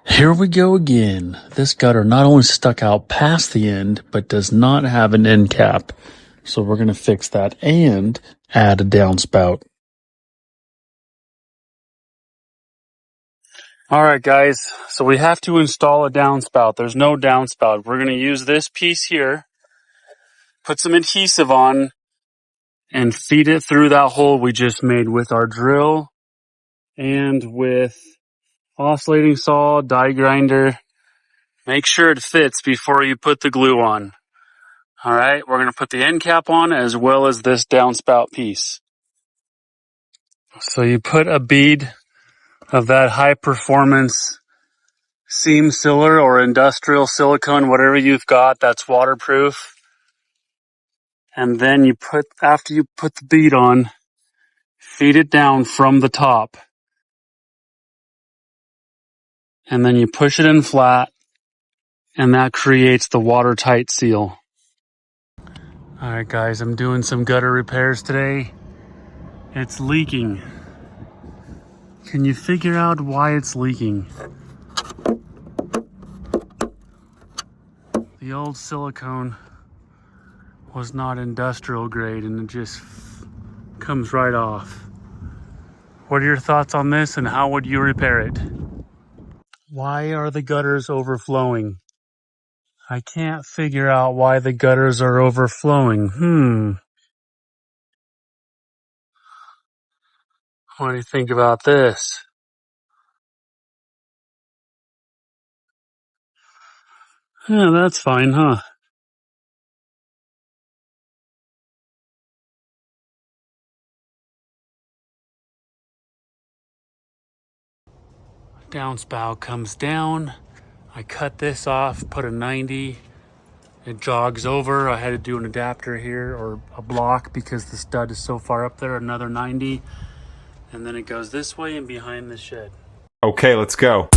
Here we go again. This gutter not only stuck out past the end, but does not have an end cap. So we're going to fix that and add a downspout. All right, guys. So we have to install a downspout. There's no downspout. We're going to use this piece here, put some adhesive on, and feed it through that hole we just made with our drill and with oscillating saw, die grinder. Make sure it fits before you put the glue on. All right, we're going to put the end cap on as well as this downspout piece. So you put a bead of that high performance seam sealer or industrial silicone, whatever you've got that's waterproof. And then you put, after you put the bead on, feed it down from the top. And then you push it in flat, and that creates the watertight seal. All right, guys, I'm doing some gutter repairs today. It's leaking. Can you figure out why it's leaking? The old silicone was not industrial grade and it just comes right off. What are your thoughts on this and how would you repair it? Why are the gutters overflowing? I can't figure out why the gutters are overflowing. What do you think about this? Yeah, that's fine, huh? Downspout comes down. I cut this off, put a 90. It jogs over. I had to do an adapter here or a block because the stud is so far up there, another 90. And then it goes this way and behind the shed. Okay, let's go.